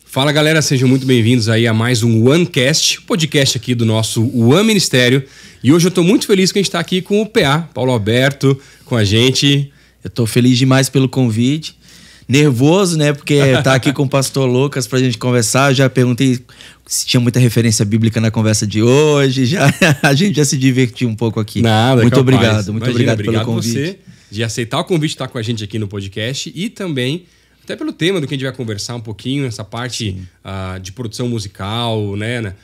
Fala galera, sejam muito bem-vindos aí a mais um OneCast, podcast aqui do nosso One Ministério. E hoje eu tô muito feliz que a gente tá aqui com o PA, Paulo Alberto, com a gente. Eu tô feliz demais pelo convite. Nervoso, né? Porque tá aqui com o pastor Lucas pra gente conversar. Eu já perguntei se tinha muita referência bíblica na conversa de hoje. A gente já se divertiu um pouco aqui. Nada, muito capaz. obrigado, muito Imagina, obrigado pelo convite. Você de aceitar o convite de estar com a gente aqui no podcast e também até pelo tema do que a gente vai conversar um pouquinho, essa parte de produção musical, né?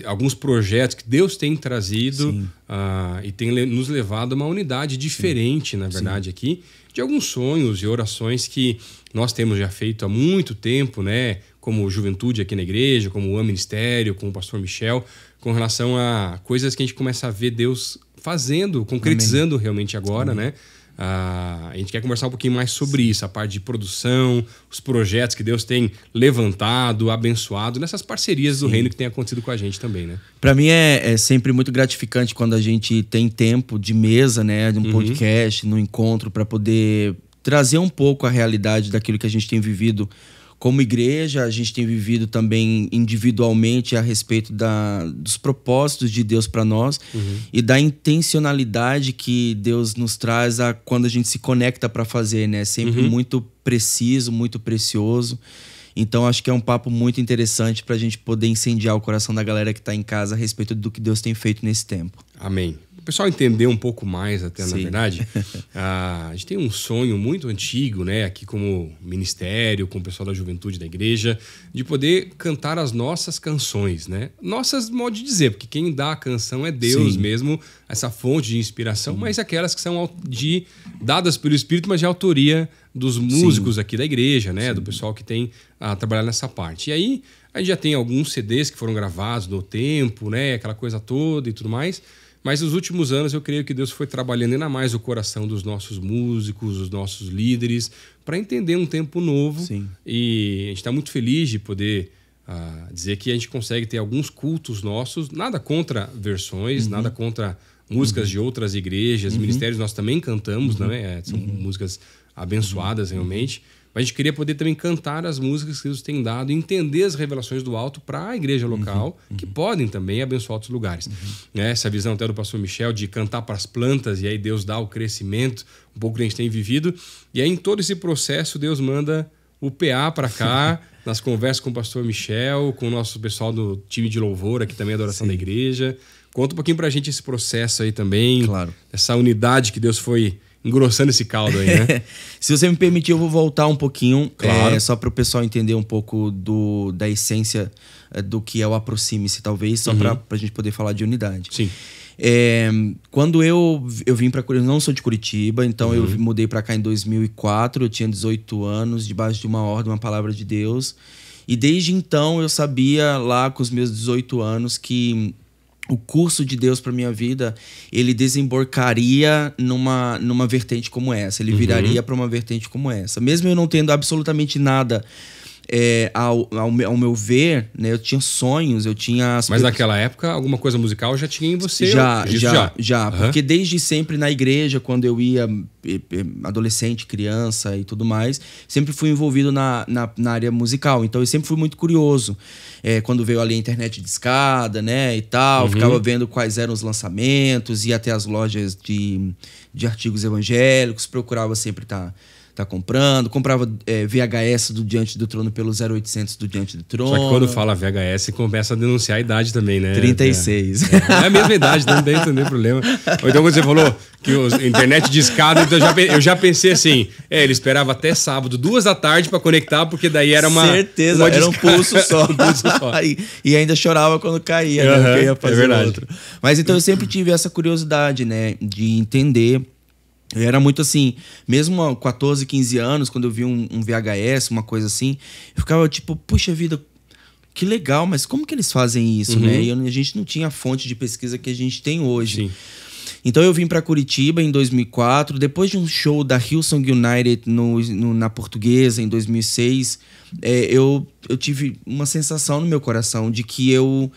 Alguns projetos que Deus tem trazido e tem nos levado a uma unidade diferente, na verdade, aqui, de alguns sonhos e orações que nós temos já feito há muito tempo, né? Como juventude aqui na igreja, como o Ministério, com o pastor Michel, com relação a coisas que a gente começa a ver Deus fazendo, concretizando realmente agora, né? A gente quer conversar um pouquinho mais sobre isso, a parte de produção, os projetos que Deus tem levantado, abençoado, nessas parcerias do reino que tem acontecido com a gente também, né? Para mim é sempre muito gratificante quando a gente tem tempo de mesa, né, de um podcast, no encontro, para poder trazer um pouco a realidade daquilo que a gente tem vivido como igreja. A gente tem vivido também individualmente a respeito dos propósitos de Deus para nós e da intencionalidade que Deus nos traz quando a gente se conecta para fazer, né? Sempre muito preciso, muito precioso. Então, acho que é um papo muito interessante para a gente poder incendiar o coração da galera que está em casa a respeito do que Deus tem feito nesse tempo. Amém. O pessoal entender um pouco mais até, na verdade, a gente tem um sonho muito antigo, né, aqui como ministério, com o pessoal da juventude da igreja, de poder cantar as nossas canções, né? Nossas, modo de dizer, porque quem dá a canção é Deus mesmo, essa fonte de inspiração, mas aquelas que são dadas pelo Espírito, mas de autoria dos músicos aqui da igreja, né, do pessoal que tem trabalhado nessa parte. E aí, a gente já tem alguns CDs que foram gravados no tempo, né, aquela coisa toda e tudo mais. Mas nos últimos anos eu creio que Deus foi trabalhando ainda mais o coração dos nossos músicos, dos nossos líderes, para entender um tempo novo. E a gente está muito feliz de poder dizer que a gente consegue ter alguns cultos nossos, nada contra versões, nada contra músicas de outras igrejas, ministérios nós também cantamos, né? São músicas abençoadas realmente. Mas a gente queria poder também cantar as músicas que Deus tem dado e entender as revelações do alto para a igreja local, que podem também abençoar outros lugares. Essa visão até do pastor Michel de cantar para as plantas e aí Deus dá o crescimento, um pouco que a gente tem vivido. E aí em todo esse processo Deus manda o PA para cá, nas conversas com o pastor Michel, com o nosso pessoal do time de louvor aqui também, adoração da igreja. Conta um pouquinho para a gente esse processo aí também, essa unidade que Deus foi engrossando esse caldo aí, né? Se você me permitir, eu vou voltar um pouquinho, só para o pessoal entender um pouco da essência do que é o Aproxime-se, talvez, só para a gente poder falar de unidade. Sim. Quando eu vim para Curitiba, eu não sou de Curitiba, então eu mudei para cá em 2004, eu tinha 18 anos, debaixo de uma ordem, uma palavra de Deus. E desde então eu sabia lá com os meus 18 anos que o curso de Deus para minha vida, ele desembocaria numa vertente como essa. Ele viraria para uma vertente como essa. Mesmo eu não tendo absolutamente nada ao meu ver, né, eu tinha sonhos, eu tinha... Mas naquela época, alguma coisa musical já tinha em você? Já. Porque desde sempre na igreja, quando eu ia adolescente, criança e tudo mais, sempre fui envolvido na área musical. Então eu sempre fui muito curioso. Quando veio ali a internet de escada, né, e tal, ficava vendo quais eram os lançamentos, ia até as lojas de artigos evangélicos, procurava sempre estar comprando, comprava VHS do Diante do Trono pelo 0800 do Diante do Trono. Só que quando fala VHS, começa a denunciar a idade também, né? 36. É a mesma idade, não tem problema. Ou então quando você falou que a internet de escada, então eu já pensei assim, ele esperava até sábado, 14h para conectar, porque daí era uma... Certeza, era um pulso só. E ainda chorava quando caía, né? Porque ia fazer outro. Mas então eu sempre tive essa curiosidade, né? De entender. Eu era muito assim, mesmo aos 14, 15 anos, quando eu vi um VHS, uma coisa assim, eu ficava tipo, puxa vida, que legal, mas como que eles fazem isso, né? E a gente não tinha a fonte de pesquisa que a gente tem hoje. Sim. Então eu vim para Curitiba em 2004, depois de um show da Hillsong United na Portuguesa em 2006, eu tive uma sensação no meu coração de que eu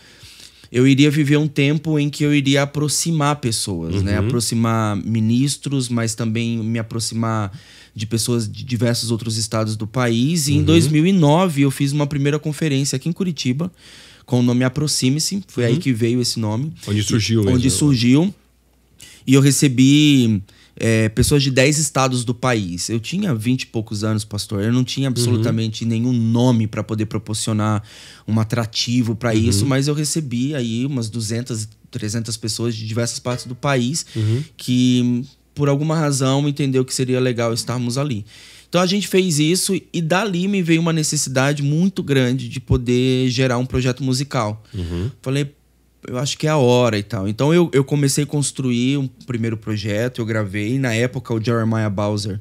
eu iria viver um tempo em que eu iria aproximar pessoas, né? Aproximar ministros, mas também me aproximar de pessoas de diversos outros estados do país. E em 2009 eu fiz uma primeira conferência aqui em Curitiba com o nome Aproxime-se. Foi aí que veio esse nome. Onde surgiu. Onde surgiu. E eu recebi pessoas de 10 estados do país. Eu tinha 20 e poucos anos, pastor. Eu não tinha absolutamente nenhum nome para poder proporcionar um atrativo para isso, mas eu recebi aí umas 200, 300 pessoas de diversas partes do país que, por alguma razão, entendeu que seria legal estarmos ali. Então a gente fez isso e dali me veio uma necessidade muito grande de poder gerar um projeto musical. Falei, eu acho que é a hora e tal. Então eu comecei a construir um primeiro projeto, eu gravei. Na época, o Jeremiah Bowser,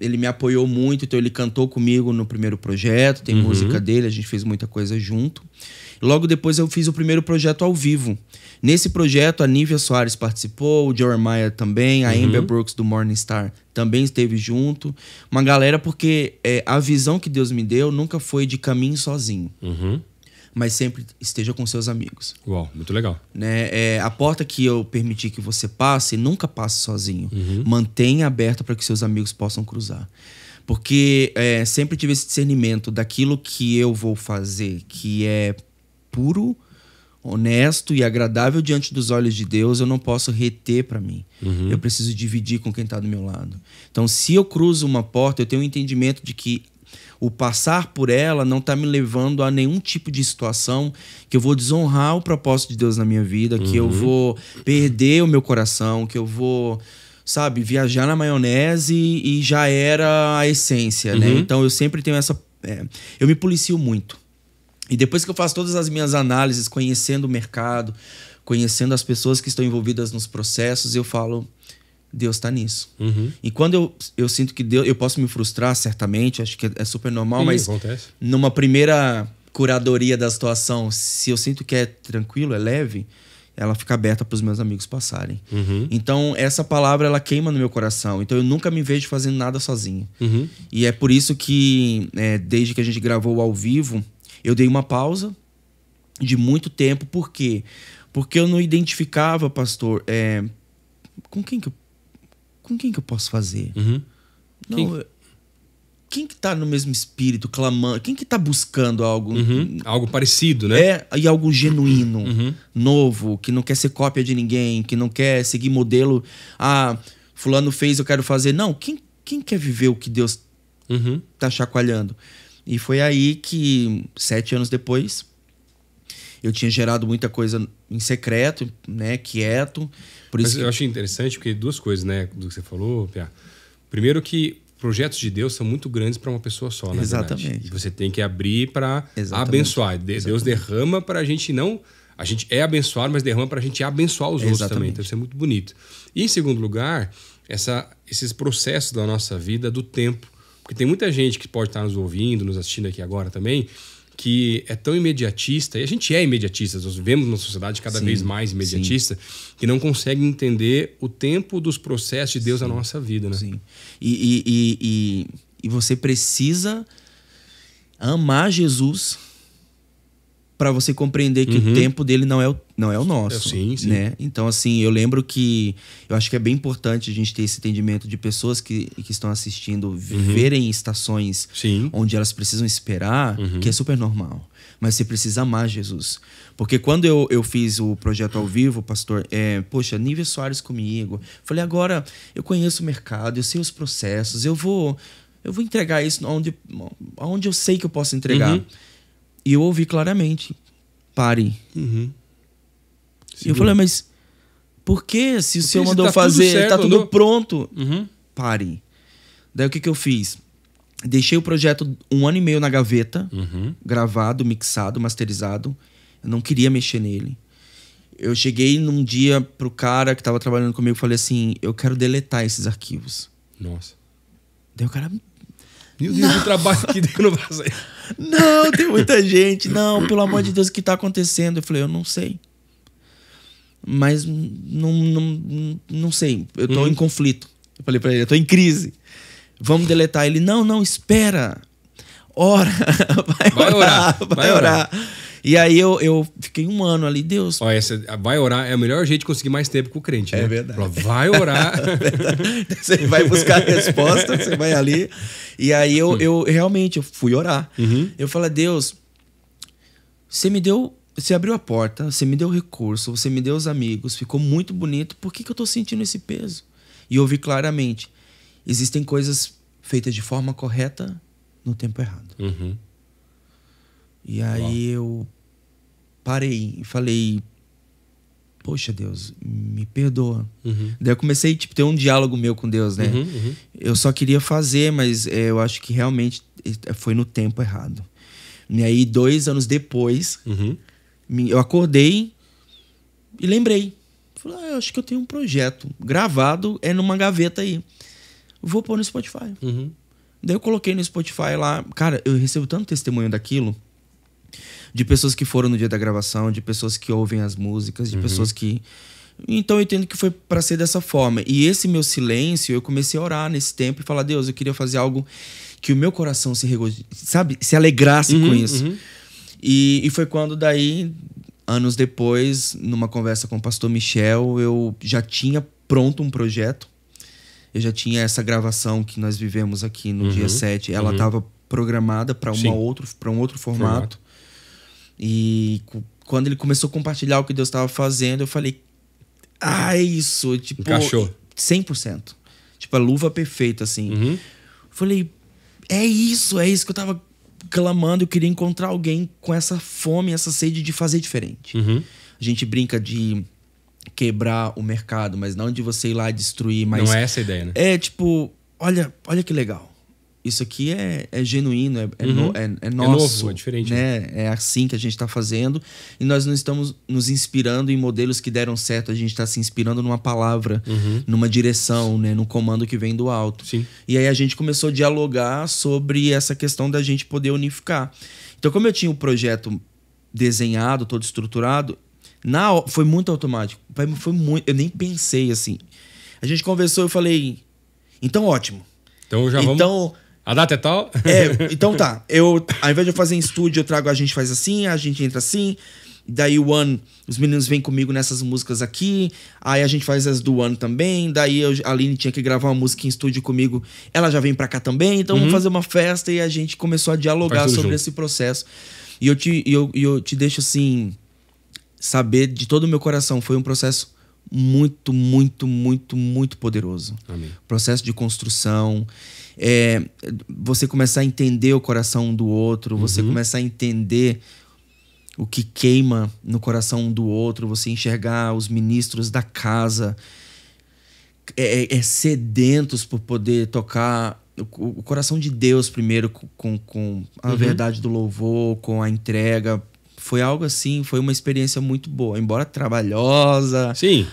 ele me apoiou muito, então ele cantou comigo no primeiro projeto, tem música dele, a gente fez muita coisa junto. Logo depois eu fiz o primeiro projeto ao vivo. Nesse projeto, a Nívia Soares participou, o Jeremiah também, a Amber Brooks do Morning Star também esteve junto. Uma galera, porque a visão que Deus me deu nunca foi de caminho sozinho. Mas sempre esteja com seus amigos. Uau, muito legal. Né? A porta que eu permiti que você passe, nunca passe sozinho. Mantenha aberta para que seus amigos possam cruzar. Porque sempre tive esse discernimento daquilo que eu vou fazer, que é puro, honesto e agradável diante dos olhos de Deus, eu não posso reter para mim. Eu preciso dividir com quem está do meu lado. Então, se eu cruzo uma porta, eu tenho um entendimento de que o passar por ela não está me levando a nenhum tipo de situação que eu vou desonrar o propósito de Deus na minha vida, que eu vou perder o meu coração, que eu vou, sabe, viajar na maionese e já era a essência, né? Então eu sempre tenho essa... eu me policio muito. E depois que eu faço todas as minhas análises, conhecendo o mercado, conhecendo as pessoas que estão envolvidas nos processos, eu falo... Deus está nisso. E quando eu sinto que Deus... Eu posso me frustrar, certamente. Acho que é super normal. Sim, mas acontece. Numa primeira curadoria da situação, se eu sinto que é tranquilo, é leve, ela fica aberta para os meus amigos passarem. Então, essa palavra, ela queima no meu coração. Então, eu nunca me vejo fazendo nada sozinho. E é por isso que, desde que a gente gravou ao vivo, eu dei uma pausa de muito tempo. Por quê? Porque eu não identificava, pastor, com quem que eu posso fazer? Não, quem que tá no mesmo espírito, clamando? Quem que tá buscando algo? Algo parecido, né? E algo genuíno, novo, que não quer ser cópia de ninguém, que não quer seguir modelo. Ah, fulano fez, eu quero fazer. Não, quem quer viver o que Deus tá chacoalhando? E foi aí que, 7 anos depois, eu tinha gerado muita coisa em secreto, né? Quieto. Por isso eu achei interessante porque 2 coisas, né? Do que você falou, Pia. Primeiro que projetos de Deus são muito grandes para uma pessoa só, na Exatamente. verdade. E você tem que abrir para abençoar. Deus derrama para a gente não... A gente é abençoado, mas derrama para a gente abençoar os outros também. Então isso é muito bonito. E em segundo lugar, esses processos da nossa vida, do tempo. Porque tem muita gente que pode estar nos ouvindo, nos assistindo aqui agora também, que é tão imediatista, e a gente é imediatista, nós vivemos numa sociedade cada vez mais imediatista, que não consegue entender o tempo dos processos de Deus na nossa vida, né? Sim. E você precisa amar Jesus para você compreender que o tempo dele não é o nosso. Sim. Né? Então, assim, eu lembro que... Eu acho que é bem importante a gente ter esse entendimento de pessoas que estão assistindo viverem estações onde elas precisam esperar, que é super normal. Mas você precisa amar Jesus. Porque quando eu fiz o projeto ao vivo, pastor, poxa, Nívia Soares comigo. Falei, agora eu conheço o mercado, eu sei os processos, eu vou entregar isso onde eu sei que eu posso entregar. E eu ouvi claramente, pare. E eu falei, mas por que? Se o senhor mandou fazer, tá tudo pronto. Pare. Daí o que eu fiz? Deixei o projeto 1 ano e meio na gaveta, gravado, mixado, masterizado. Eu não queria mexer nele. Eu cheguei num dia pro cara que tava trabalhando comigo e falei assim, eu quero deletar esses arquivos. Nossa. Daí o cara... Meu Deus, o trabalho que deu no fazer. Não, tem muita gente. Não, pelo amor de Deus, o que tá acontecendo? Eu falei, eu não sei. Mas não sei. Eu tô em conflito. Eu falei pra ele, eu tô em crise. Vamos deletar. Ele, não, espera. Ora. Vai orar. E aí eu fiquei um ano ali, Deus. Olha, vai orar é o melhor jeito de conseguir mais tempo com o crente, né? É verdade. Fala, vai orar. Você vai buscar a resposta, você vai ali. E aí eu realmente eu fui orar. Eu falei, Deus, você abriu a porta, você me deu recurso, você me deu os amigos, ficou muito bonito. Por que eu tô sentindo esse peso? E eu vi claramente, existem coisas feitas de forma correta no tempo errado. E aí eu parei e falei, poxa, Deus, me perdoa. Daí eu comecei a ter um diálogo meu com Deus, né? Eu só queria fazer, mas eu acho que realmente foi no tempo errado. E aí 2 anos depois, eu acordei e lembrei. Falei, eu acho que eu tenho um projeto gravado, numa gaveta aí. Vou pôr no Spotify. Daí eu coloquei no Spotify lá. Cara, eu recebo tanto testemunho daquilo. De pessoas que foram no dia da gravação, de pessoas que ouvem as músicas, de pessoas que... Então eu entendo que foi para ser dessa forma. E esse meu silêncio, eu comecei a orar nesse tempo e falar, Deus, eu queria fazer algo que o meu coração se alegrasse com isso. E foi quando daí, anos depois, numa conversa com o pastor Michel, eu já tinha pronto um projeto. Eu já tinha essa gravação que nós vivemos aqui no dia 7. Ela estava programada para um outro formato. E quando ele começou a compartilhar o que Deus estava fazendo, eu falei, é isso. Tipo, encaixou. 100%. Tipo, a luva perfeita, assim. Falei, é isso que eu tava clamando. Eu queria encontrar alguém com essa fome, essa sede de fazer diferente. A gente brinca de quebrar o mercado, mas não de você ir lá destruir. Mas não é essa a ideia, né? É tipo, olha que legal. Isso aqui é genuíno, é nosso. Novo, é diferente. Né? É assim que a gente está fazendo. E nós não estamos nos inspirando em modelos que deram certo. A gente está se inspirando numa palavra, numa direção, né? Num comando que vem do alto. Sim. E aí a gente começou a dialogar sobre essa questão da gente poder unificar. Então, como eu tinha o projeto desenhado, todo estruturado, foi muito automático. Foi muito, eu nem pensei assim. A gente conversou e eu falei, então ótimo. Então já vamos... A data é tal? Então tá. Ao invés de eu fazer em estúdio, a gente faz assim, a gente entra assim. Daí os meninos vêm comigo nessas músicas aqui. Aí a gente faz as do One também. Daí a Aline tinha que gravar uma música em estúdio comigo. Ela já vem pra cá também. Então vamos fazer uma festa. E a gente começou a dialogar sobre esse processo. E eu te deixo assim, saber de todo o meu coração. Foi um processo muito, muito, muito, muito poderoso. Amém. Processo de construção. Você começar a entender o coração um do outro, você começar a entender o que queima no coração um do outro, você enxergar os ministros da casa sedentos por poder tocar o coração de Deus primeiro com a verdade do louvor, com a entrega. Foi algo assim, foi uma experiência muito boa, embora trabalhosa. Sim.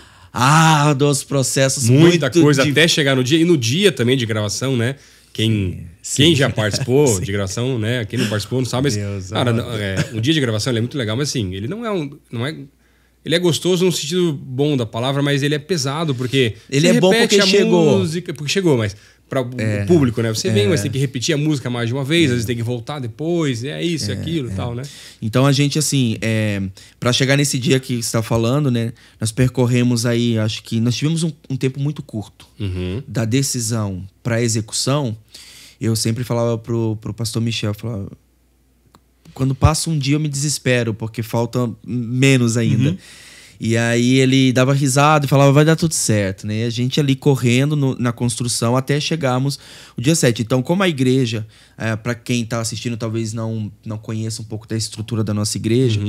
Dos processos muita coisa até chegar no dia. E no dia também de gravação, né? Quem já participou de gravação, né? Quem não participou não sabe. Mas, cara, o dia de gravação ele é muito legal, mas assim, ele não é. Ele é gostoso no sentido bom da palavra, mas ele é pesado, porque ele é bom porque chegou. Porque chegou, mas para o público, né? Você vem, mas tem que repetir a música mais de uma vez, às vezes tem que voltar depois, isso, aquilo e tal, né? Então a gente, assim, para chegar nesse dia que você está falando, né? Nós percorremos aí, acho que nós tivemos um tempo muito curto da decisão para a execução. Eu sempre falava pro pastor Michel, falava, quando passa um dia eu me desespero, porque falta menos ainda. E aí ele dava risada e falava, vai dar tudo certo, né? E a gente ali correndo na construção até chegarmos o dia 7. Então, como a igreja, para quem está assistindo talvez não conheça um pouco da estrutura da nossa igreja,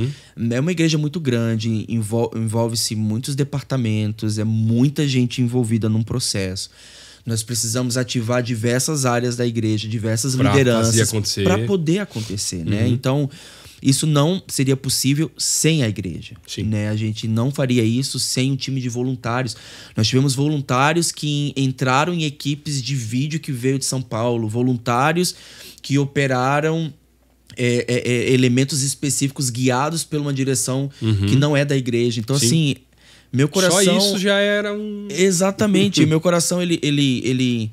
é uma igreja muito grande, envolve-se muitos departamentos, é muita gente envolvida num processo. Nós precisamos ativar diversas áreas da igreja, diversas lideranças para poder acontecer, né? Então, isso não seria possível sem a igreja, né? A gente não faria isso sem um time de voluntários. Nós tivemos voluntários que entraram em equipes de vídeo que veio de São Paulo, voluntários que operaram elementos específicos guiados por uma direção que não é da igreja. Então, assim, meu coração... Só isso já era um... Exatamente. Meu coração, ele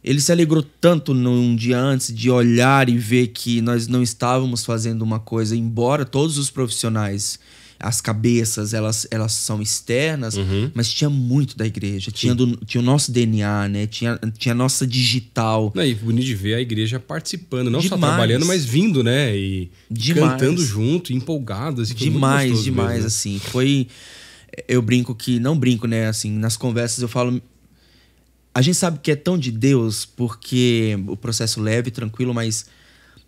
ele se alegrou tanto num dia antes de olhar e ver que nós não estávamos fazendo uma coisa, embora todos os profissionais, as cabeças, elas são externas, mas tinha muito da igreja. Tinha o nosso DNA, né? Tinha a nossa digital. Não, e bonito de ver a igreja participando, não só trabalhando, mas vindo, né? E cantando junto, empolgados. Demais, assim. Foi... Eu brinco que... Não brinco, né? Assim, nas conversas eu falo... A gente sabe que é tão de Deus porque o processo leve, tranquilo, mas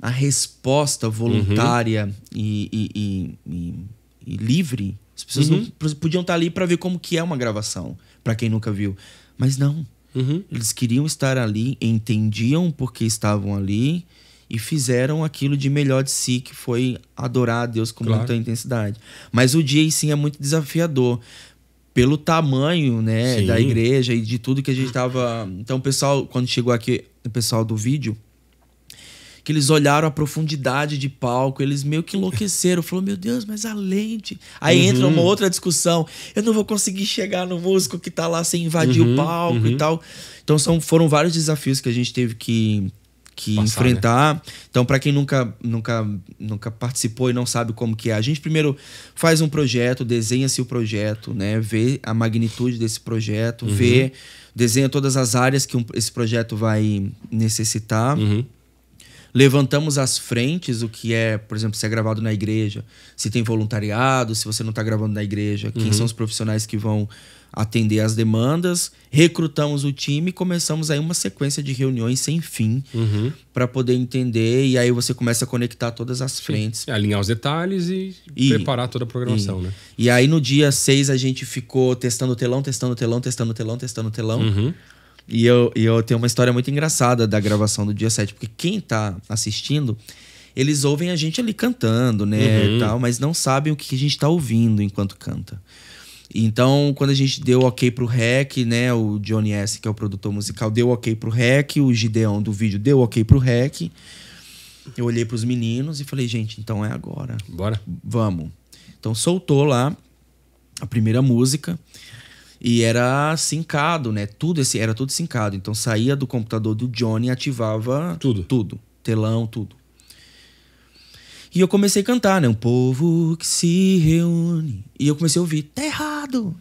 a resposta voluntária e livre, as pessoas não podiam estar ali para ver como que é uma gravação, para quem nunca viu. Mas não. Eles queriam estar ali, entendiam porque estavam ali e fizeram aquilo de melhor de si, que foi adorar a Deus com muita intensidade. Mas o dia em si é muito desafiador. Pelo tamanho, né, da igreja e de tudo que a gente tava... Então, o pessoal, quando chegou aqui, o pessoal do vídeo, que eles olharam a profundidade de palco, eles meio que enlouqueceram. Falou, meu Deus, mas a lente... Aí entra uma outra discussão. Eu não vou conseguir chegar no músico que tá lá sem invadir o palco e tal. Então, foram vários desafios que a gente teve que enfrentar, né? Então, para quem nunca participou e não sabe como que é, a gente primeiro faz um projeto, desenha-se o projeto, né? Vê a magnitude desse projeto, desenha todas as áreas que esse projeto vai necessitar. Levantamos as frentes, o que é, por exemplo, se é gravado na igreja, se tem voluntariado, se você não está gravando na igreja, quem são os profissionais que vão atender as demandas, recrutamos o time e começamos aí uma sequência de reuniões sem fim para poder entender, e aí você começa a conectar todas as frentes. Alinhar os detalhes e preparar toda a programação, né? E aí no dia 6 a gente ficou testando o telão. E eu tenho uma história muito engraçada da gravação do dia 7, porque quem tá assistindo, eles ouvem a gente ali cantando, né, tal, mas não sabem o que a gente tá ouvindo enquanto canta. Então, quando a gente deu ok pro REC, né, o Johnny S., que é o produtor musical, deu ok pro REC, o Gideon do vídeo deu ok pro REC, eu olhei pros meninos e falei, gente, então é agora. Bora. Vamos. Então, soltou lá a primeira música. E era sincado, né? Era tudo sincado. Então saía do computador do Johnny e ativava tudo. Telão, tudo. E eu comecei a cantar, né? Um povo que se reúne. E eu comecei a ouvir, tá errado!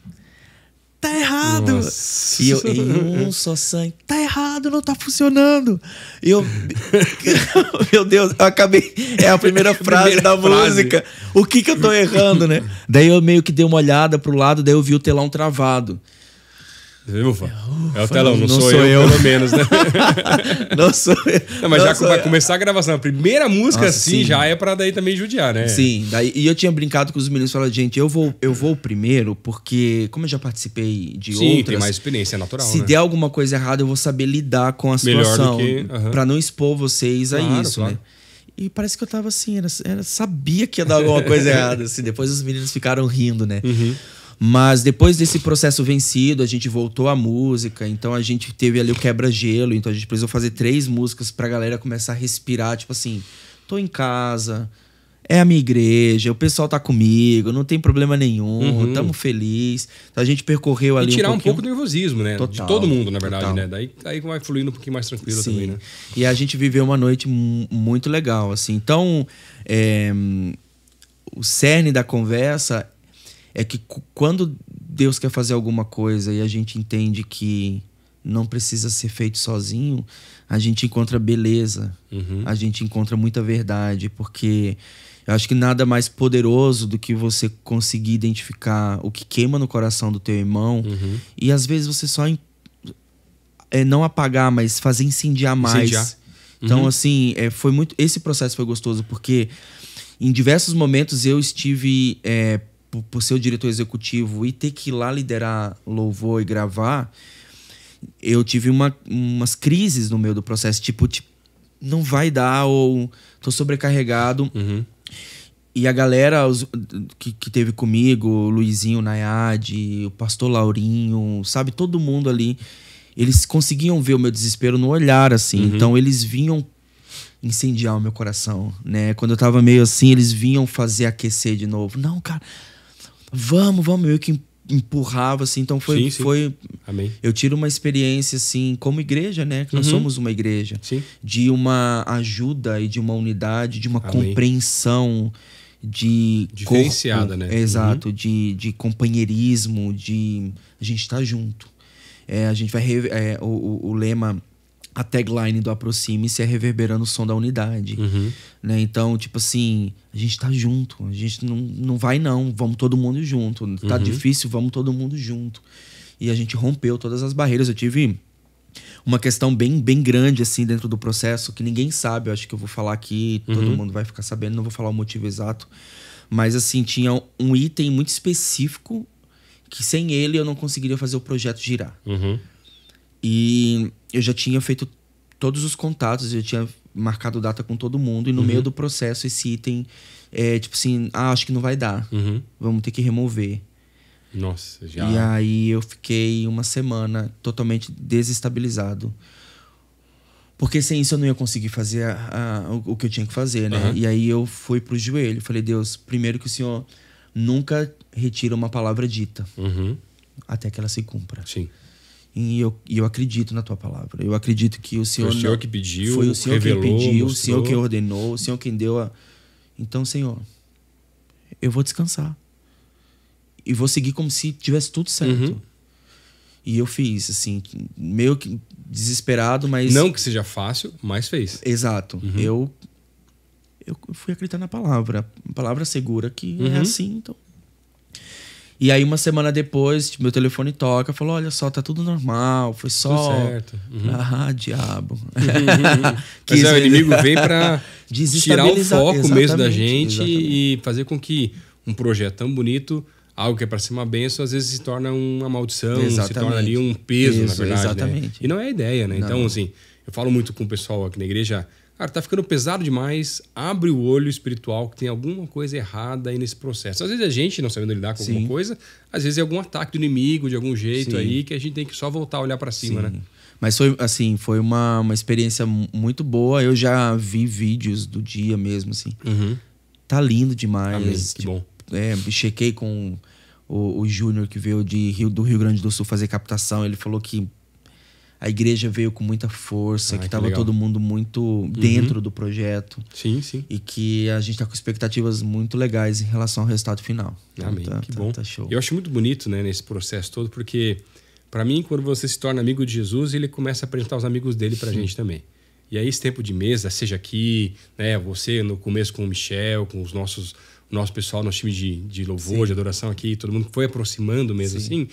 Tá errado! Nossa. E eu, em um só sangue, tá errado, não tá funcionando! E eu... Meu Deus, eu acabei... É a primeira frase da música. O que eu tô errando, né? Daí eu meio que dei uma olhada pro lado, daí eu vi o telão travado. Ufa. É o telão, não sou eu, pelo menos, né? Não sou eu. Não, mas já vai começar a gravação. A primeira música, assim, já é pra daí também judiar, né? Sim, e eu tinha brincado com os meninos, falando, gente, eu vou primeiro, porque como eu já participei de outras... tem mais experiência, é natural, se der alguma coisa errada, eu vou saber lidar com a situação. Pra não expor vocês a isso, né? E parece que eu tava assim, sabia que ia dar alguma coisa errada. Assim, depois os meninos ficaram rindo, né? Mas depois desse processo vencido, a gente voltou à música. Então a gente teve ali o quebra-gelo. Então a gente precisou fazer 3 músicas pra galera começar a respirar. Tipo assim, tô em casa, é a minha igreja, o pessoal tá comigo, não tem problema nenhum, tamo feliz. Então a gente percorreu ali e tirar um pouco do nervosismo, né? Total, de todo mundo, na verdade, total. né? Daí vai fluindo um pouquinho mais tranquilo também, né? E a gente viveu uma noite muito legal, assim. Então, o cerne da conversa é que quando Deus quer fazer alguma coisa e a gente entende que não precisa ser feito sozinho, a gente encontra beleza, a gente encontra muita verdade, porque eu acho que nada mais poderoso do que você conseguir identificar o que queima no coração do teu irmão e às vezes você só não apagar, mas fazer incendiar mais. Então, assim, esse processo foi gostoso, porque em diversos momentos eu estive... por ser o diretor executivo e ter que ir lá liderar louvor e gravar, eu tive umas crises no meio do processo, tipo, não vai dar, ou tô sobrecarregado. E a galera que teve comigo, o Luizinho Nayade, o pastor Laurinho, sabe, todo mundo ali, eles conseguiam ver o meu desespero no olhar, assim. Então eles vinham incendiar o meu coração, né? Quando eu tava meio assim, eles vinham fazer aquecer de novo. Não, cara, vamos, meio que empurrava, assim. Então Sim. foi... Amém. Eu tiro uma experiência, assim, como igreja, né? Que nós somos uma igreja. Sim. De uma ajuda e de uma unidade, de uma compreensão, de diferenciada, corpo, né? Exato. De companheirismo, a gente tá junto. A gente vai... o lema... A tagline do Aproxime-se é reverberando o som da unidade. Né? Então, tipo assim, a gente tá junto. A gente não vai, não. Vamos todo mundo junto. Tá difícil, vamos todo mundo junto. E a gente rompeu todas as barreiras. Eu tive uma questão bem grande, assim, dentro do processo, que ninguém sabe. Eu acho que eu vou falar aqui, todo mundo vai ficar sabendo. Não vou falar o motivo exato. Mas, assim, tinha um item muito específico que sem ele eu não conseguiria fazer o projeto girar. E eu já tinha feito todos os contatos, eu tinha marcado data com todo mundo. E no meio do processo, esse item tipo assim, acho que não vai dar. Vamos ter que remover. Nossa, já... E aí eu fiquei uma semana totalmente desestabilizado. Porque sem isso eu não ia conseguir fazer o que eu tinha que fazer, né? E aí eu fui pro joelho. Falei, Deus, primeiro que o Senhor nunca retira uma palavra dita. Até que ela se cumpra. Sim. E eu acredito na tua palavra. Eu acredito que o Senhor... Foi o Senhor que pediu, foi o Senhor revelou, quem pediu, mostrou. o Senhor quem ordenou, o Senhor quem deu a... Então, Senhor, eu vou descansar. E vou seguir como se tivesse tudo certo. E eu fiz, assim, meio que desesperado, mas... Não que seja fácil, mas fez. Exato. Eu fui acreditar na palavra. Uma palavra segura que é assim, então... E aí, uma semana depois, meu telefone toca, falou, olha só, tá tudo normal, foi só... Tudo certo. Diabo. Mas o inimigo vem pra tirar o foco Exatamente, mesmo da gente e fazer com que um projeto tão bonito, algo que é pra ser uma bênção, às vezes se torna uma maldição, se torna ali um peso, na verdade. Exatamente. Né? E não é a ideia, né? Não. Então, assim, eu falo muito com o pessoal aqui na igreja... Cara, tá ficando pesado demais, abre o olho espiritual que tem alguma coisa errada aí nesse processo. Às vezes a gente não sabendo lidar com alguma coisa, às vezes é algum ataque do inimigo de algum jeito aí que a gente tem que só voltar a olhar para cima, né? Mas foi assim, foi uma experiência muito boa. Eu já vi vídeos do dia mesmo, assim. Tá lindo demais. Amém, que bom. Chequei com o Júnior que veio do Rio Grande do Sul fazer captação. Ele falou que a igreja veio com muita força, que estava todo mundo muito dentro do projeto. Sim. E que a gente está com expectativas muito legais em relação ao resultado final. Amém, que bom. Tá show. Eu acho muito bonito, né, nesse processo todo, porque para mim, quando você se torna amigo de Jesus, ele começa a apresentar os amigos dele pra gente também. E aí esse tempo de mesa, seja aqui, né, você no começo com o Michel, com o nosso pessoal, nosso time de louvor, de adoração aqui, todo mundo foi aproximando mesmo assim.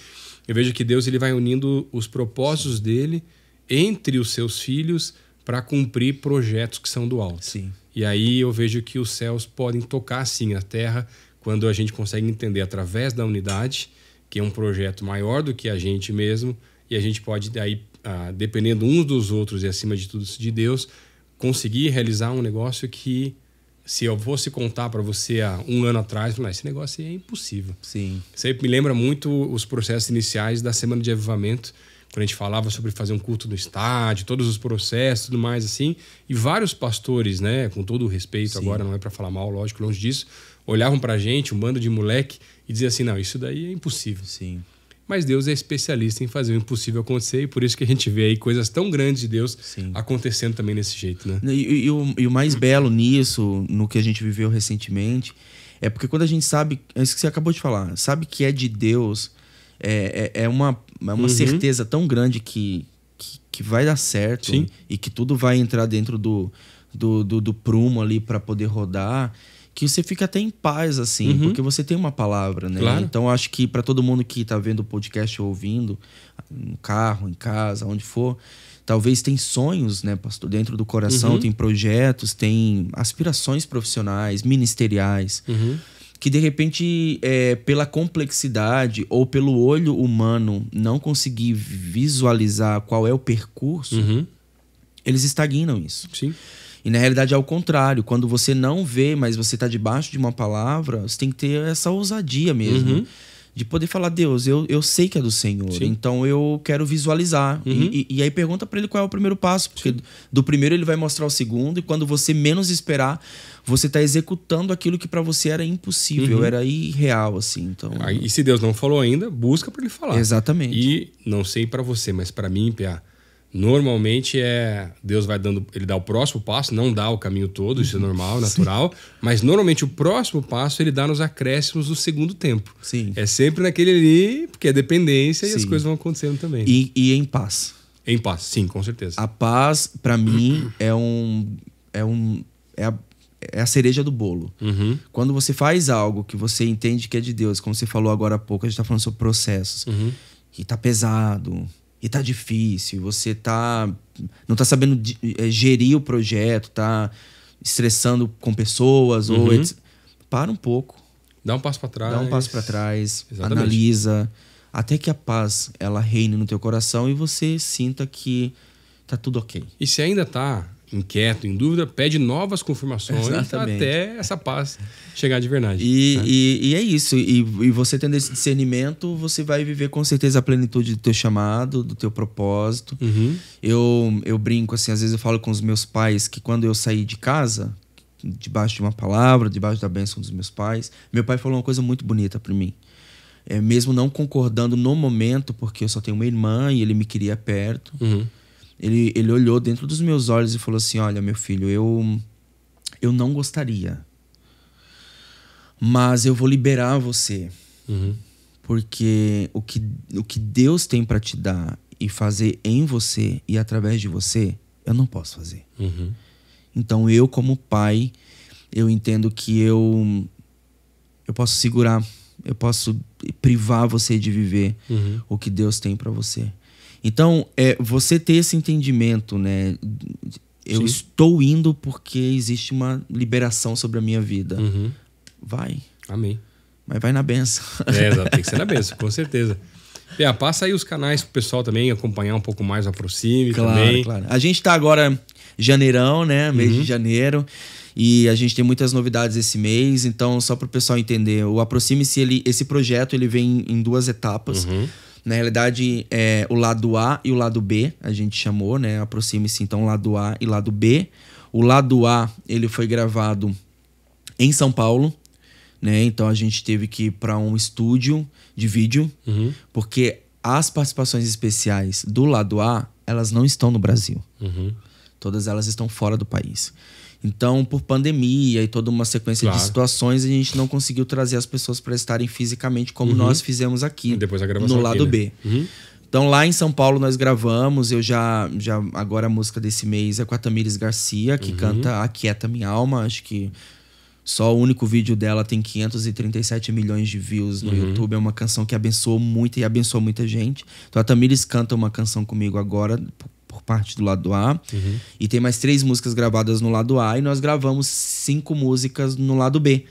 Eu vejo que Deus ele vai unindo os propósitos dele entre os seus filhos para cumprir projetos que são do alto. E aí eu vejo que os céus podem tocar sim a terra quando a gente consegue entender através da unidade, que é um projeto maior do que a gente mesmo, e a gente pode daí, dependendo uns dos outros e acima de tudo de Deus, conseguir realizar um negócio que, se eu fosse contar para você há um ano atrás, esse negócio é impossível. Isso aí me lembra muito os processos iniciais da Semana de Avivamento, quando a gente falava sobre fazer um culto no estádio, todos os processos, tudo mais assim. E vários pastores, né, com todo o respeito, agora não é para falar mal, lógico, longe disso, olhavam pra gente, um bando de moleque, e diziam assim, não, isso daí é impossível. Mas Deus é especialista em fazer o impossível acontecer, e por isso que a gente vê aí coisas tão grandes de Deus acontecendo também desse jeito, né? E o mais belo nisso, no que a gente viveu recentemente, é porque quando a gente sabe, é isso que você acabou de falar, sabe que é de Deus, é uma certeza tão grande que vai dar certo e que tudo vai entrar dentro do prumo ali para poder rodar, que você fica até em paz, assim, porque você tem uma palavra, né? Claro. Então, acho que para todo mundo que tá vendo o podcast ou ouvindo, no carro, em casa, onde for, talvez tem sonhos, né, pastor, dentro do coração, tem projetos, tem aspirações profissionais, ministeriais, que de repente, pela complexidade ou pelo olho humano, não conseguir visualizar qual é o percurso, eles estagnam isso. E na realidade é ao contrário. Quando você não vê, mas você está debaixo de uma palavra, você tem que ter essa ousadia mesmo de poder falar, Deus, eu sei que é do Senhor, Sim. então eu quero visualizar. E aí pergunta para ele qual é o primeiro passo, porque do primeiro ele vai mostrar o segundo, e quando você menos esperar, você está executando aquilo que para você era impossível, era irreal, assim. Então, E se Deus não falou ainda, busca para ele falar. Exatamente. E não sei para você, mas para mim, Pia, normalmente Deus vai dando, ele dá o próximo passo, não dá o caminho todo, isso é normal, natural, mas normalmente o próximo passo ele dá nos acréscimos do segundo tempo. Sim. É sempre naquele ali, porque é dependência e as Sim. coisas vão acontecendo também. E em paz. Em paz, sim, com certeza. A paz, para mim, é a cereja do bolo. Quando você faz algo que você entende que é de Deus, como você falou agora há pouco, a gente tá falando sobre processos, e tá pesado, e tá difícil, você não tá sabendo gerir o projeto, tá estressando com pessoas, para um pouco. Dá um passo para trás. Dá um passo para trás, Exatamente. analisa, até que a paz ela reine no teu coração e você sinta que tá tudo ok. E se ainda tá inquieto, em dúvida, pede novas confirmações. Exatamente. Até essa paz chegar de verdade. E é isso. E você tendo esse discernimento, você vai viver com certeza a plenitude do teu chamado, do teu propósito. Eu brinco assim, às vezes eu falo com os meus pais que quando eu saí de casa, debaixo de uma palavra, debaixo da bênção dos meus pais, meu pai falou uma coisa muito bonita para mim. Mesmo não concordando no momento, porque eu só tenho uma irmã e ele me queria perto. Ele olhou dentro dos meus olhos e falou assim, olha, meu filho, eu não gostaria, mas eu vou liberar você. Porque o que Deus tem para te dar e fazer em você e através de você, eu não posso fazer. Então eu, como pai, eu entendo que eu posso segurar, eu posso privar você de viver o que Deus tem para você. Então, você ter esse entendimento, né? Eu estou indo porque existe uma liberação sobre a minha vida. Vai. Amém. Mas vai na benção. Exato, tem que ser na benção, com certeza. Pia, passa aí os canais pro pessoal também acompanhar um pouco mais o Aproxime também. Claro. A gente tá agora janeirão, né? Mês de janeiro. E a gente tem muitas novidades esse mês. Então, só para o pessoal entender, o Aproxime-se, esse projeto ele vem em 2 etapas. Na realidade, o lado A e o lado B, a gente chamou, né? Aproxime-se, então, lado A e lado B. O lado A, ele foi gravado em São Paulo, né? Então, a gente teve que ir para um estúdio de vídeo, porque as participações especiais do lado A, elas não estão no Brasil. Todas elas estão fora do país. Então, por pandemia e toda uma sequência de situações, a gente não conseguiu trazer as pessoas para estarem fisicamente como nós fizemos aqui, depois a gravação no lado aqui, né? B. Então, lá em São Paulo, nós gravamos. Eu já agora a música desse mês é com a Tamires Garcia, que canta Aquieta Minha Alma. Acho que só o único vídeo dela tem 537 milhões de views no YouTube. É uma canção que abençoou muito e abençoou muita gente. Então, a Tamires canta uma canção comigo agora, por parte do lado A. E tem mais 3 músicas gravadas no lado A. E nós gravamos 5 músicas no lado B,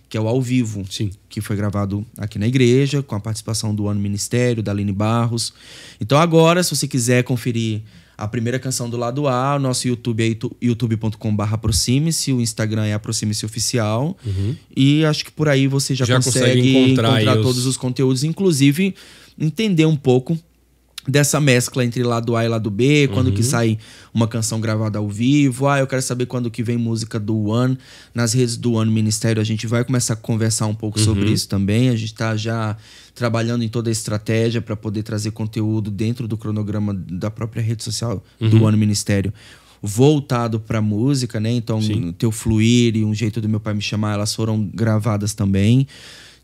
que é o Ao Vivo. Sim. Que foi gravado aqui na igreja, com a participação do Ano Ministério, da Aline Barros. Então agora, se você quiser conferir a primeira canção do lado A, o nosso YouTube é youtube.com/aproxime-se, o Instagram é Aproxime-se Oficial. E acho que por aí você já consegue encontrar todos os conteúdos, inclusive entender um pouco dessa mescla entre lado A e lado B, quando que sai uma canção gravada ao vivo. Eu quero saber quando que vem música do One. Nas redes do One Ministério a gente vai começar a conversar um pouco sobre isso também. A gente está já trabalhando em toda a estratégia para poder trazer conteúdo dentro do cronograma da própria rede social do One Ministério, voltado para música, né? Então, o Teu Fluir e Um Jeito do Meu Pai Me Chamar, elas foram gravadas também.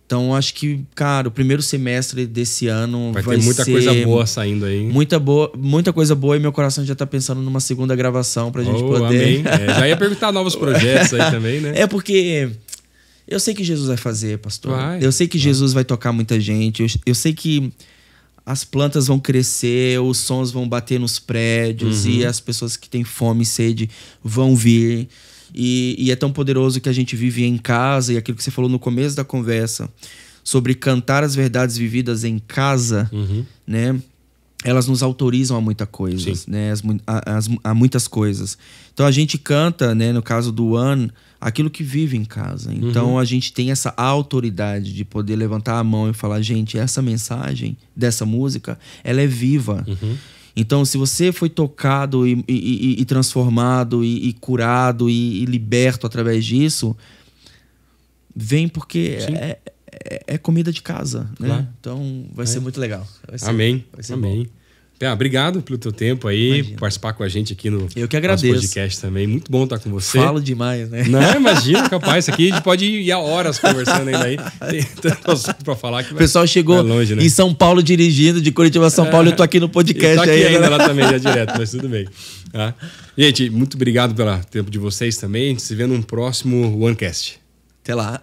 Então, acho que, cara, o primeiro semestre desse ano vai ter muita coisa boa saindo aí. Muita coisa boa, e meu coração já tá pensando numa segunda gravação pra gente poder... Amém. Já ia perguntar novos projetos aí também, né? É porque eu sei que Jesus vai fazer, pastor. Eu sei que Jesus vai tocar muita gente. Eu sei que as plantas vão crescer, os sons vão bater nos prédios e as pessoas que têm fome e sede vão vir. E é tão poderoso que a gente vive em casa, e aquilo que você falou no começo da conversa sobre cantar as verdades vividas em casa, né? elas nos autorizam a muita coisa, né? A muitas coisas. Então a gente canta, né, no caso do One, aquilo que vive em casa. Então a gente tem essa autoridade de poder levantar a mão e falar, gente, essa mensagem dessa música, ela é viva. Então, se você foi tocado e transformado e curado e liberto através disso, vem porque é comida de casa, né? Claro. Então vai ser muito legal. Amém. Vai ser Amém. Obrigado pelo teu tempo aí, participar com a gente aqui no Eu que agradeço. nosso podcast também. Muito bom estar com você. Falo demais, né? Não, imagina, capaz. Isso aqui a gente pode ir há horas conversando ainda aí. Tem tanto assunto pra falar que o pessoal chegou longe, né? em São Paulo dirigindo, de Curitiba a São Paulo, eu tô aqui no podcast. Tá aqui aí, ainda né? lá também, já direto, mas tudo bem. Tá? Gente, muito obrigado pelo tempo de vocês também. A gente se vê num próximo OneCast. Até lá.